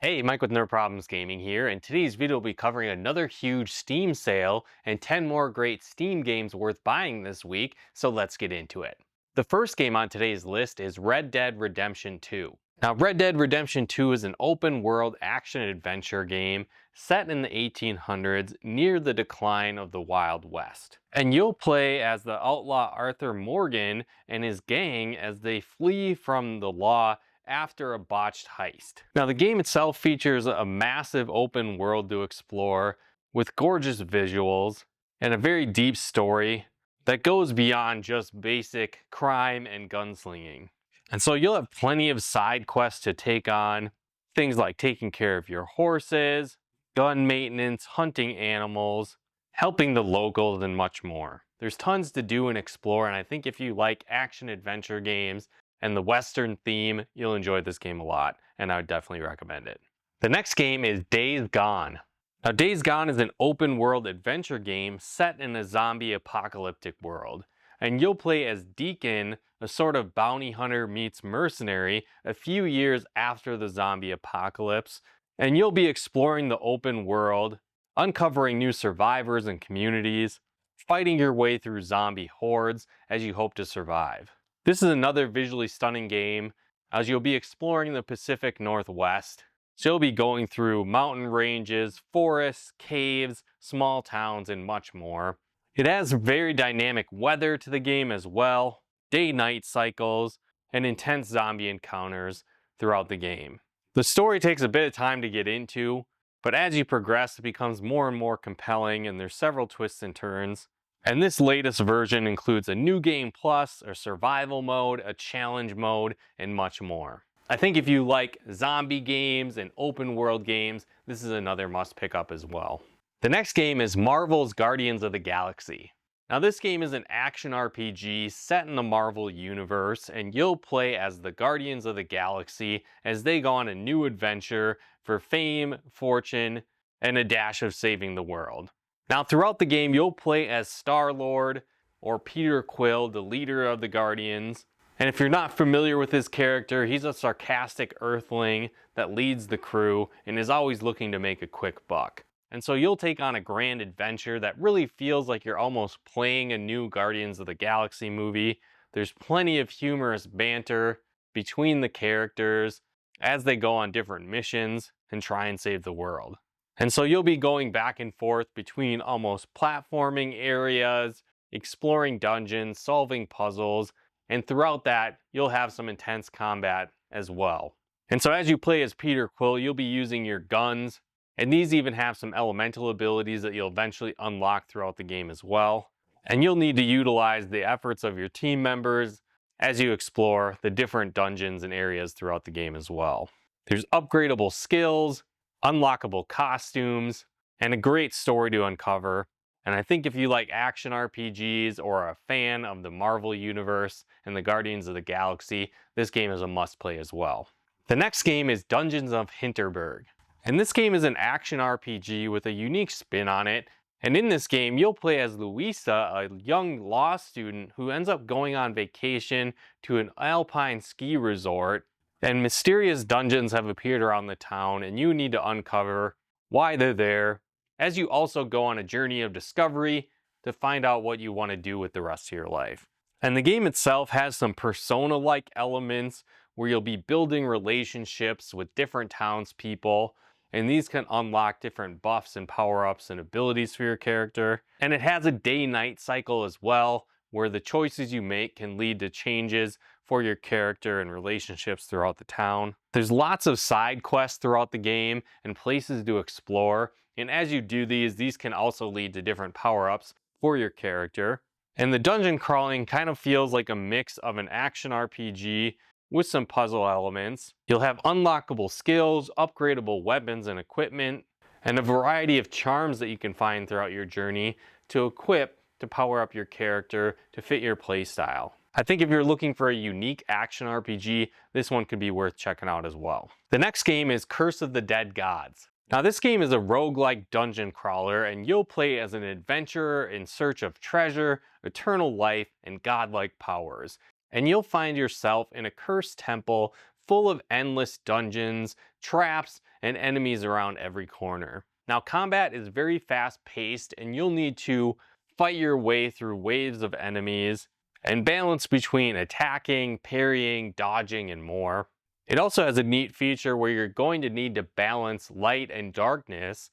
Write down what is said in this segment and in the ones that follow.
Hey, Mike with Nerd Problems Gaming here, and today's video will be covering another huge Steam sale and 10 more great Steam games worth buying this week, so let's get into it. The first game on today's list is Red Dead Redemption 2. Now, Red Dead Redemption 2 is an open world action adventure game set in the 1800s near the decline of the Wild West. And you'll play as the outlaw Arthur Morgan and his gang as they flee from the law after a botched heist. Now, the game itself features a massive open world to explore with gorgeous visuals and a very deep story that goes beyond just basic crime and gunslinging. And so you'll have plenty of side quests to take on, things like taking care of your horses, gun maintenance, hunting animals, helping the locals, and much more. There's tons to do and explore, and I think if you like action adventure games and the Western theme, you'll enjoy this game a lot, and I would definitely recommend it. The next game is Days Gone. Now, Days Gone is an open world adventure game set in a zombie apocalyptic world, and you'll play as Deacon, a sort of bounty hunter meets mercenary, a few years after the zombie apocalypse, and you'll be exploring the open world, uncovering new survivors and communities, fighting your way through zombie hordes as you hope to survive. This is another visually stunning game as you'll be exploring the Pacific Northwest. So you'll be going through mountain ranges, forests, caves, small towns, and much more. It has very dynamic weather to the game as well, day-night cycles, and intense zombie encounters throughout the game. The story takes a bit of time to get into, but as you progress it becomes more and more compelling and there's several twists and turns. And this latest version includes a new game plus, a survival mode, a challenge mode, and much more. I think if you like zombie games and open world games, this is another must pick up as well. The next game is Marvel's Guardians of the Galaxy. Now, this game is an action RPG set in the Marvel universe, and you'll play as the Guardians of the Galaxy as they go on a new adventure for fame, fortune, and a dash of saving the world. Now, throughout the game, you'll play as Star-Lord or Peter Quill, the leader of the Guardians. And if you're not familiar with his character, he's a sarcastic Earthling that leads the crew and is always looking to make a quick buck. And so you'll take on a grand adventure that really feels like you're almost playing a new Guardians of the Galaxy movie. There's plenty of humorous banter between the characters as they go on different missions and try and save the world. And so you'll be going back and forth between almost platforming areas, exploring dungeons, solving puzzles, and throughout that, you'll have some intense combat as well. And so as you play as Peter Quill, you'll be using your guns, and these even have some elemental abilities that you'll eventually unlock throughout the game as well. And you'll need to utilize the efforts of your team members as you explore the different dungeons and areas throughout the game as well. There's upgradable skills, unlockable costumes, and a great story to uncover. And I think if you like action RPGs or are a fan of the Marvel Universe and the Guardians of the Galaxy, this game is a must-play as well. The next game is Dungeons of Hinterberg. And this game is an action RPG with a unique spin on it. And in this game, you'll play as Louisa, a young law student who ends up going on vacation to an alpine ski resort. And mysterious dungeons have appeared around the town, and you need to uncover why they're there, as you also go on a journey of discovery to find out what you want to do with the rest of your life. And the game itself has some Persona-like elements where you'll be building relationships with different townspeople, and these can unlock different buffs and power-ups and abilities for your character. And it has a day-night cycle as well, where the choices you make can lead to changes for your character and relationships throughout the town. There's lots of side quests throughout the game and places to explore, and as you do these can also lead to different power-ups for your character. And the dungeon crawling kind of feels like a mix of an action RPG with some puzzle elements. You'll have unlockable skills, upgradable weapons and equipment, and a variety of charms that you can find throughout your journey to equip to power up your character to fit your playstyle. I think if you're looking for a unique action RPG, this one could be worth checking out as well. The next game is Curse of the Dead Gods. Now, this game is a roguelike dungeon crawler, and you'll play as an adventurer in search of treasure, eternal life, and godlike powers. And you'll find yourself in a cursed temple full of endless dungeons, traps, and enemies around every corner. Now, combat is very fast paced, and you'll need to fight your way through waves of enemies and balance between attacking, parrying, dodging, and more. It also has a neat feature where you're going to need to balance light and darkness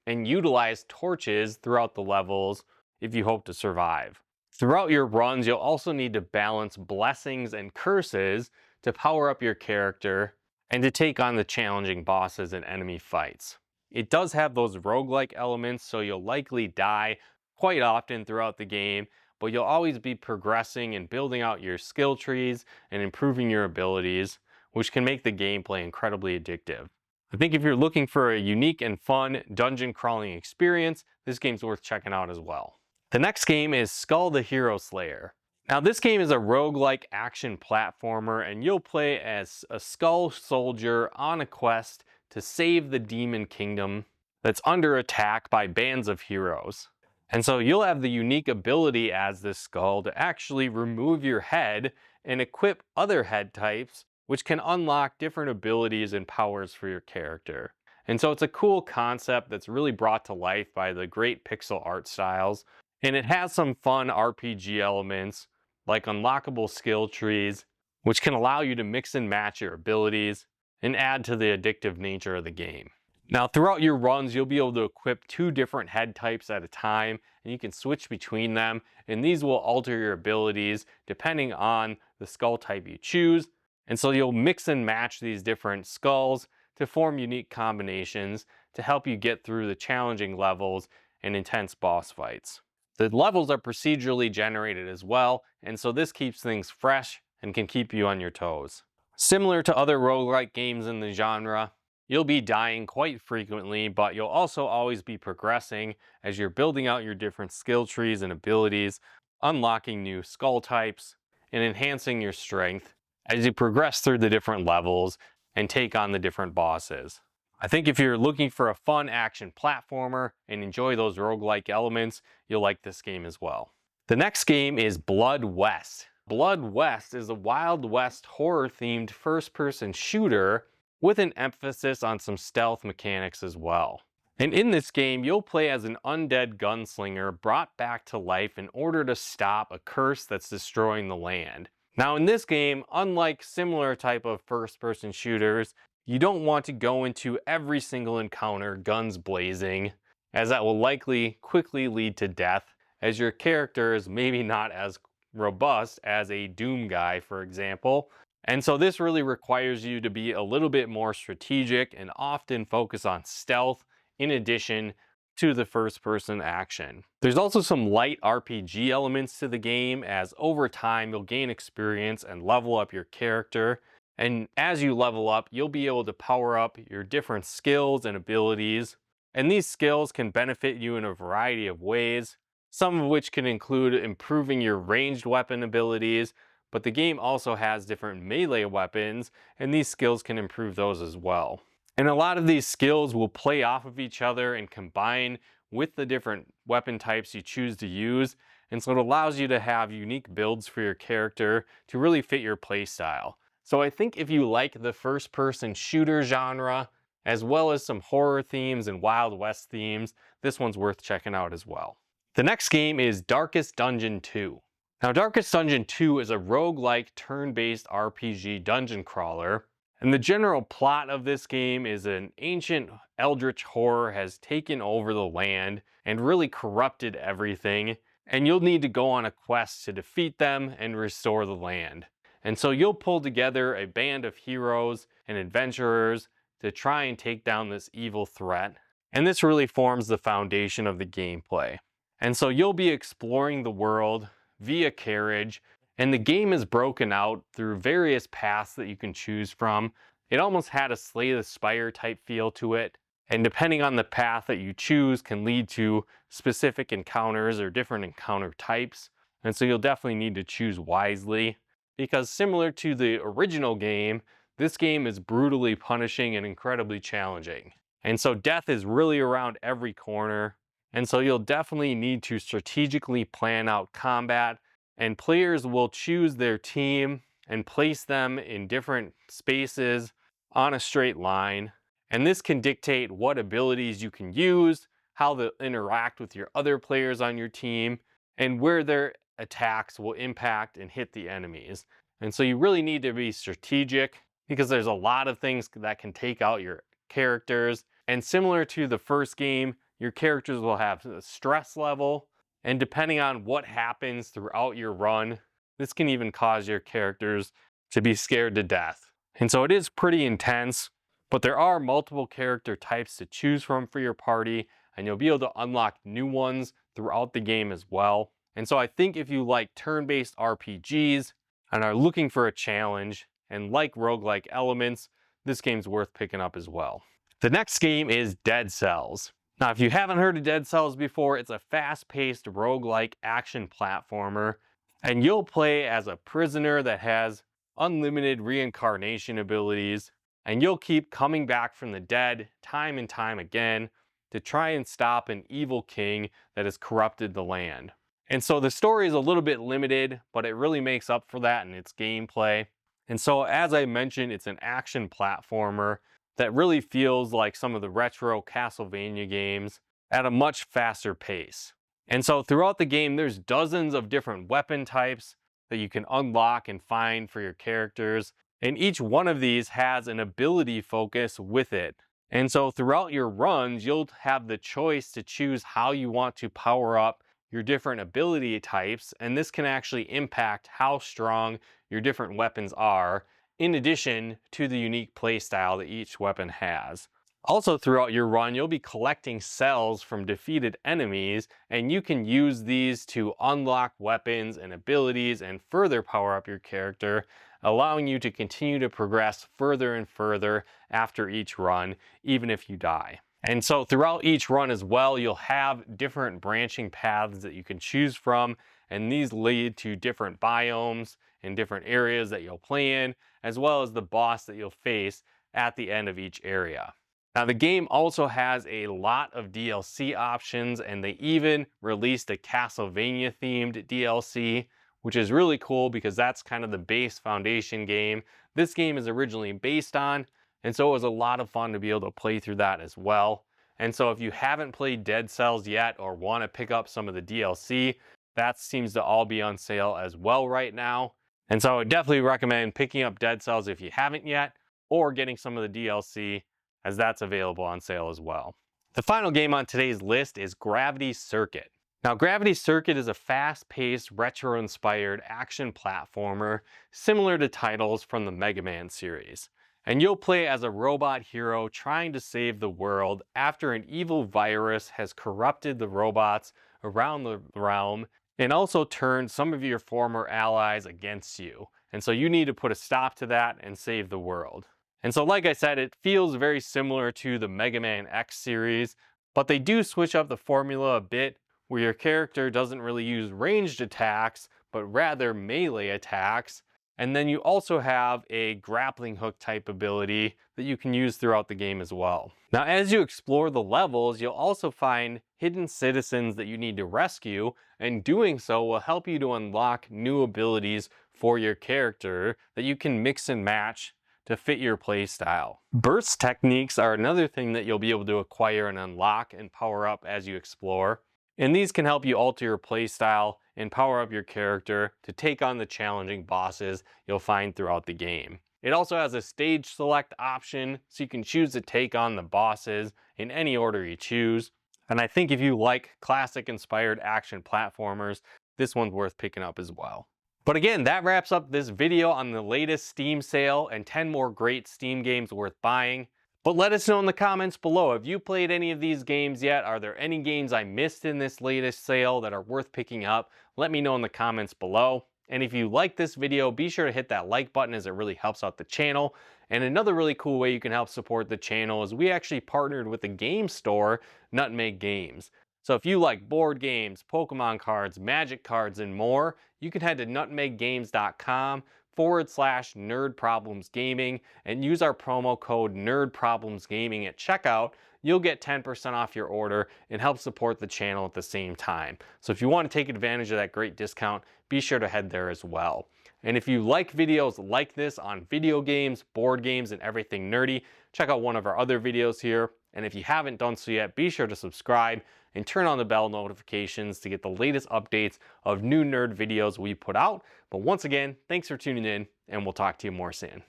and utilize torches throughout the levels if you hope to survive. Throughout your runs, you'll also need to balance blessings and curses to power up your character and to take on the challenging bosses and enemy fights. It does have those roguelike elements, so you'll likely die quite often throughout the game, but you'll always be progressing and building out your skill trees and improving your abilities, which can make the gameplay incredibly addictive. I think if you're looking for a unique and fun dungeon crawling experience, this game's worth checking out as well. The next game is Skul the Hero Slayer. Now, this game is a roguelike action platformer, and you'll play as a Skul soldier on a quest to save the demon kingdom that's under attack by bands of heroes. And so you'll have the unique ability as this Skul to actually remove your head and equip other head types, which can unlock different abilities and powers for your character. And so it's a cool concept that's really brought to life by the great pixel art styles. And it has some fun RPG elements like unlockable skill trees, which can allow you to mix and match your abilities and add to the addictive nature of the game. Now, throughout your runs, you'll be able to equip 2 different head types at a time, and you can switch between them, and these will alter your abilities depending on the Skul type you choose. And so you'll mix and match these different skulls to form unique combinations to help you get through the challenging levels and intense boss fights. The levels are procedurally generated as well, and so this keeps things fresh and can keep you on your toes. Similar to other roguelike games in the genre, you'll be dying quite frequently, but you'll also always be progressing as you're building out your different skill trees and abilities, unlocking new Skul types, and enhancing your strength as you progress through the different levels and take on the different bosses. I think if you're looking for a fun action platformer and enjoy those roguelike elements, you'll like this game as well. The next game is Blood West. Blood West is a Wild West horror-themed first-person shooter with an emphasis on some stealth mechanics as well. And in this game, you'll play as an undead gunslinger brought back to life in order to stop a curse that's destroying the land. Now, in this game, unlike similar type of first-person shooters, you don't want to go into every single encounter guns blazing, as that will likely quickly lead to death, as your character is maybe not as robust as a Doom guy, for example. And so this really requires you to be a little bit more strategic and often focus on stealth in addition to the first-person action. There's also some light RPG elements to the game, as over time you'll gain experience and level up your character. And as you level up, you'll be able to power up your different skills and abilities. And these skills can benefit you in a variety of ways, some of which can include improving your ranged weapon abilities, but the game also has different melee weapons, and these skills can improve those as well. And a lot of these skills will play off of each other and combine with the different weapon types you choose to use, and so it allows you to have unique builds for your character to really fit your playstyle. So I think if you like the first-person shooter genre, as well as some horror themes and Wild West themes, this one's worth checking out as well. The next game is Darkest Dungeon 2. Now, Darkest Dungeon 2 is a roguelike turn-based RPG dungeon crawler, and the general plot of this game is an ancient eldritch horror has taken over the land and really corrupted everything, and you'll need to go on a quest to defeat them and restore the land. And so you'll pull together a band of heroes and adventurers to try and take down this evil threat. And this really forms the foundation of the gameplay. And so you'll be exploring the world via carriage, and the game is broken out through various paths that you can choose from. It almost had a Slay the Spire type feel to it. And depending on the path that you choose can lead to specific encounters or different encounter types. And so you'll definitely need to choose wisely, because similar to the original game, this game is brutally punishing and incredibly challenging. And so death is really around every corner. And so you'll definitely need to strategically plan out combat, and players will choose their team and place them in different spaces on a straight line. And this can dictate what abilities you can use, how they'll interact with your other players on your team, and where their attacks will impact and hit the enemies. And so you really need to be strategic because there's a lot of things that can take out your characters. And similar to the first game, your characters will have a stress level. And depending on what happens throughout your run, this can even cause your characters to be scared to death. And so it is pretty intense, but there are multiple character types to choose from for your party, and you'll be able to unlock new ones throughout the game as well. And so I think if you like turn-based RPGs and are looking for a challenge and like roguelike elements, this game's worth picking up as well. The next game is Dead Cells. Now, if you haven't heard of Dead Cells before, it's a fast-paced roguelike action platformer, and you'll play as a prisoner that has unlimited reincarnation abilities, and you'll keep coming back from the dead time and time again to try and stop an evil king that has corrupted the land. And so the story is a little bit limited, but it really makes up for that in its gameplay. And so, as I mentioned, it's an action platformer that really feels like some of the retro Castlevania games at a much faster pace. And so throughout the game, there's dozens of different weapon types that you can unlock and find for your characters. And each one of these has an ability focus with it. And so throughout your runs, you'll have the choice to choose how you want to power up your different ability types. And this can actually impact how strong your different weapons are, in addition to the unique playstyle that each weapon has. Also, throughout your run, you'll be collecting cells from defeated enemies, and you can use these to unlock weapons and abilities and further power up your character, allowing you to continue to progress further and further after each run, even if you die. And so throughout each run as well, you'll have different branching paths that you can choose from, and these lead to different biomes and different areas that you'll play in, as well as the boss that you'll face at the end of each area. Now, the game also has a lot of DLC options, and they even released a Castlevania themed DLC, which is really cool because that's kind of the base foundation game this game is originally based on. And so it was a lot of fun to be able to play through that as well. And so if you haven't played Dead Cells yet or want to pick up some of the DLC, that seems to all be on sale as well right now. And so I would definitely recommend picking up Dead Cells if you haven't yet, or getting some of the DLC, as that's available on sale as well. The final game on today's list is Gravity Circuit. Now, Gravity Circuit is a fast-paced, retro-inspired action platformer similar to titles from the Mega Man series. And you'll play as a robot hero trying to save the world after an evil virus has corrupted the robots around the realm and also turned some of your former allies against you. And so you need to put a stop to that and save the world. And so, like I said, it feels very similar to the Mega Man X series, but they do switch up the formula a bit, where your character doesn't really use ranged attacks, but rather melee attacks. And then you also have a grappling hook type ability that you can use throughout the game as well. Now, as you explore the levels, you'll also find hidden citizens that you need to rescue, and doing so will help you to unlock new abilities for your character that you can mix and match to fit your playstyle. Burst techniques are another thing that you'll be able to acquire and unlock and power up as you explore. And these can help you alter your playstyle and power up your character to take on the challenging bosses you'll find throughout the game. It also has a stage select option, so you can choose to take on the bosses in any order you choose. And I think if you like classic inspired action platformers, this one's worth picking up as well. But again, that wraps up this video on the latest Steam sale and 10 more great Steam games worth buying. But let us know in the comments below, have you played any of these games yet? Are there any games I missed in this latest sale that are worth picking up? Let me know in the comments below. And if you like this video, be sure to hit that like button, as it really helps out the channel. And another really cool way you can help support the channel is we actually partnered with the game store, Nutmeg Games. So if you like board games, Pokemon cards, Magic cards, and more, you can head to nutmeggames.com/nerdproblemsgaming and use our promo code nerdproblemsgaming at checkout. You'll get 10% off your order and help support the channel at the same time. So if you want to take advantage of that great discount, be sure to head there as well. And if you like videos like this on video games, board games, and everything nerdy, check out one of our other videos here. And if you haven't done so yet, be sure to subscribe and turn on the bell notifications to get the latest updates of new nerd videos we put out. But once again, thanks for tuning in, and we'll talk to you more soon.